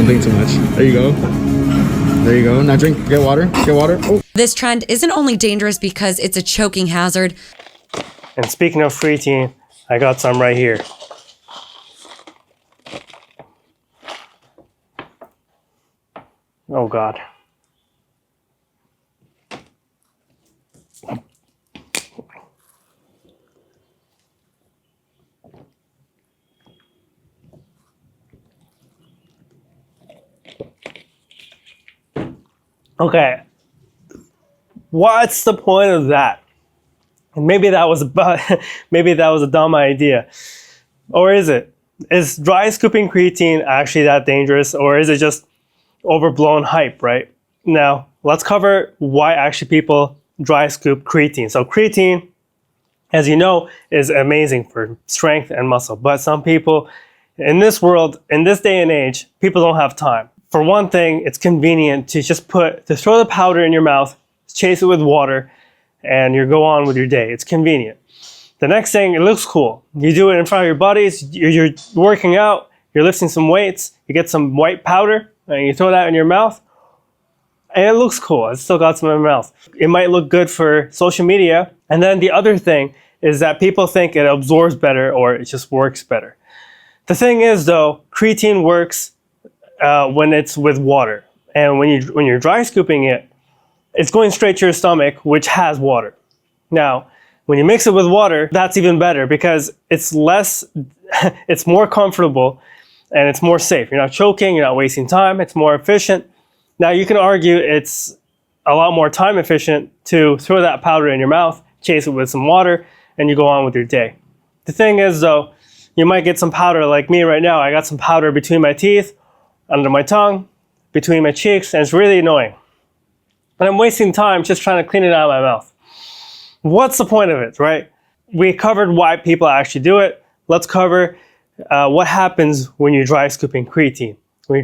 Don't think too much. There you go. There you go. Now drink. Get water. Get water. Oh. This trend isn't only dangerous because it's a choking hazard. And speaking of creatine, I got some right here. Oh God. Okay, what's the point of that? And maybe that was a dumb idea, or is it? Is dry scooping creatine actually that dangerous, or is it just overblown hype? Right now, let's cover why actually people dry scoop creatine. So creatine, as you know, is amazing for strength and muscle, but some people in this world, in this day and age, people don't have time. For one thing, it's convenient to just throw the powder in your mouth, chase it with water, and you go on with your day. It's convenient. The next thing, it looks cool. You do it in front of your buddies, you're working out, you're lifting some weights, you get some white powder, and you throw that in your mouth, and it looks cool. It's still got some in my mouth. It might look good for social media. And then the other thing is that people think it absorbs better or it just works better. The thing is though, creatine works when it's with water, and when you're dry scooping it, it's going straight to your stomach, which has water. Now, when you mix it with water, that's even better because it's it's more comfortable and it's more safe. You're not choking, you're not wasting time, it's more efficient. Now, you can argue it's a lot more time efficient to throw that powder in your mouth, chase it with some water, and you go on with your day. The thing is though, you might get some powder like me right now. I got some powder between my teeth, under my tongue, between my cheeks, and it's really annoying. And I'm wasting time just trying to clean it out of my mouth. What's the point of it, right? We covered why people actually do it. Let's cover what happens when you're dry scooping creatine. When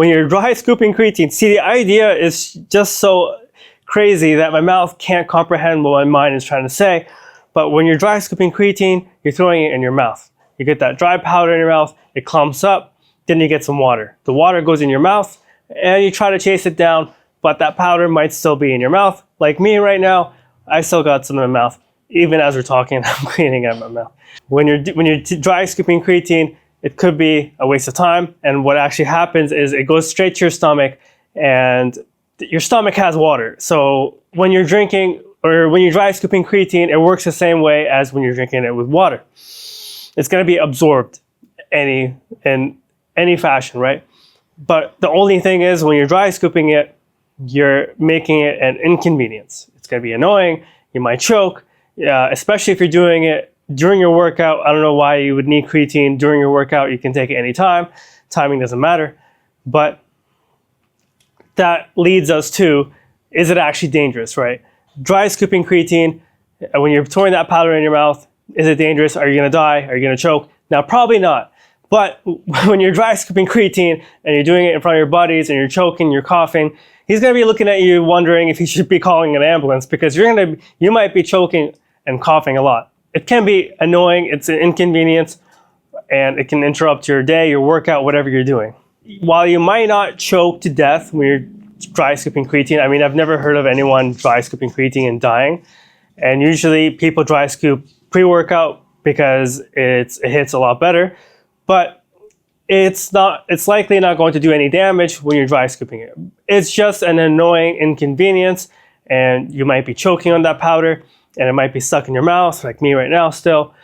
you're dry scooping creatine, see, the idea is just so crazy that my mouth can't comprehend what my mind is trying to say. But when you're dry scooping creatine, you're throwing it in your mouth. You get that dry powder in your mouth, it clumps up, then you get some water. The water goes in your mouth, and you try to chase it down, but that powder might still be in your mouth. Like me right now, I still got some in my mouth. Even as we're talking, I'm cleaning out my mouth. When you're dry scooping creatine, it could be a waste of time, and what actually happens is it goes straight to your stomach, and your stomach has water. So when you're drinking, or when you're dry scooping creatine, it works the same way as when you're drinking it with water. It's going to be absorbed in any fashion, right? But the only thing is, when you're dry scooping it, you're making it an inconvenience. It's going to be annoying. You might choke, especially if you're doing it during your workout. I don't know why you would need creatine during your workout. You can take it anytime. Timing doesn't matter. But that leads us to, is it actually dangerous, right? Dry scooping creatine, when you're throwing that powder in your mouth, is it dangerous? Are you going to die? Are you going to choke? Now, probably not. But when you're dry scooping creatine and you're doing it in front of your buddies and you're choking, you're coughing, he's going to be looking at you wondering if he should be calling an ambulance, because you might be choking and coughing a lot. It can be annoying, it's an inconvenience, and it can interrupt your day, your workout, whatever you're doing. While you might not choke to death when you're dry scooping creatine, I mean, I've never heard of anyone dry scooping creatine and dying. And usually people dry scoop pre-workout because it hits a lot better. But it's likely not going to do any damage when you're dry scooping it. It's just an annoying inconvenience, and you might be choking on that powder, and it might be stuck in your mouth, like me right now still.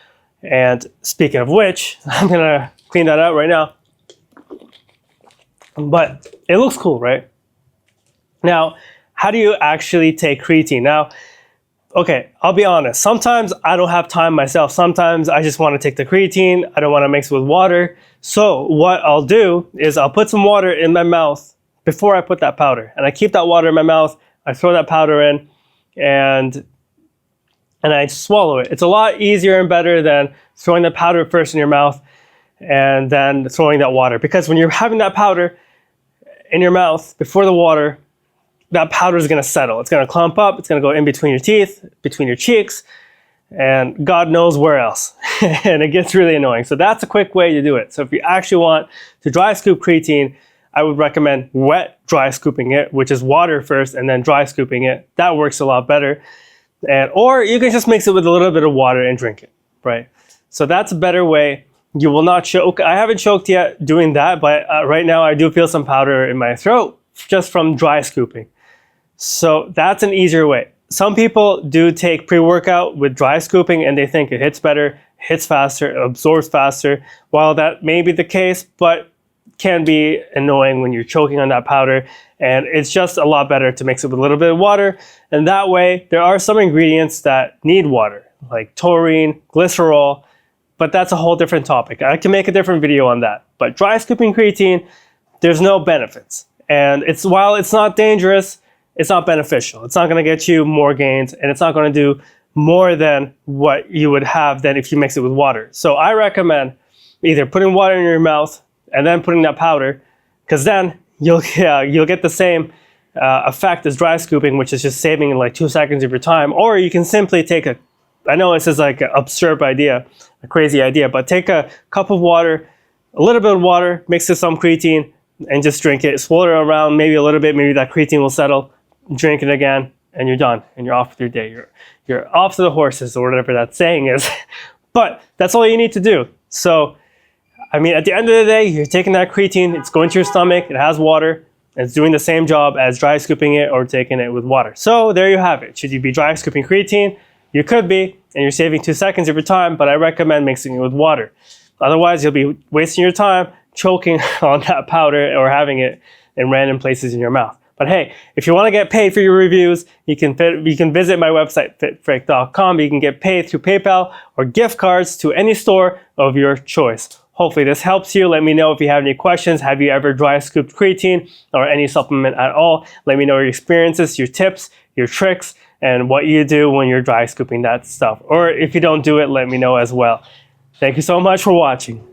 And speaking of which, I'm gonna clean that out right now. But it looks cool, right? Now, how do you actually take creatine? Now, okay, I'll be honest. Sometimes I don't have time myself. Sometimes I just want to take the creatine. I don't want to mix it with water. So what I'll do is I'll put some water in my mouth before I put that powder. And I keep that water in my mouth. I throw that powder in and I swallow it. It's a lot easier and better than throwing the powder first in your mouth and then throwing that water. Because when you're having that powder in your mouth before the water, that powder is going to settle. It's going to clump up. It's going to go in between your teeth, between your cheeks. and God knows where else. And it gets really annoying. So that's a quick way to do it. So if you actually want to dry scoop creatine, I would recommend wet dry scooping it, which is water first and then dry scooping it. That works a lot better. Or you can just mix it with a little bit of water and drink it, right? So that's a better way. You will not choke. I haven't choked yet doing that, but right now I do feel some powder in my throat just from dry scooping. So that's an easier way. Some people do take pre-workout with dry scooping and they think it hits better, hits faster, absorbs faster. While that may be the case, but can be annoying when you're choking on that powder, and it's just a lot better to mix it with a little bit of water. And that way, there are some ingredients that need water, like taurine, glycerol, but that's a whole different topic. I can make a different video on that. But dry scooping creatine, there's no benefits. And while it's not dangerous, it's not beneficial. It's not going to get you more gains, and it's not going to do more than what you would have than if you mix it with water. So I recommend either putting water in your mouth and then putting that powder, because then you'll get the same effect as dry scooping, which is just saving like 2 seconds of your time. Or you can simply take I know this is like an absurd idea, a crazy idea, but take a cup of water, a little bit of water, mix with some creatine, and just drink it. Swirl it around maybe a little bit, maybe that creatine will settle, drink it again, and you're done, and you're off with your day. You're off to the horses, or whatever that saying is. But that's all you need to do. So, I mean, at the end of the day, you're taking that creatine, it's going to your stomach, it has water, and it's doing the same job as dry scooping it or taking it with water. So there you have it. Should you be dry scooping creatine? You could be, and you're saving 2 seconds of your time, but I recommend mixing it with water. Otherwise, you'll be wasting your time choking on that powder or having it in random places in your mouth. But hey, if you want to get paid for your reviews, you can visit my website, fitfreak.com. You can get paid through PayPal or gift cards to any store of your choice. Hopefully this helps you. Let me know if you have any questions. Have you ever dry scooped creatine or any supplement at all? Let me know your experiences, your tips, your tricks, and what you do when you're dry scooping that stuff. Or if you don't do it, let me know as well. Thank you so much for watching.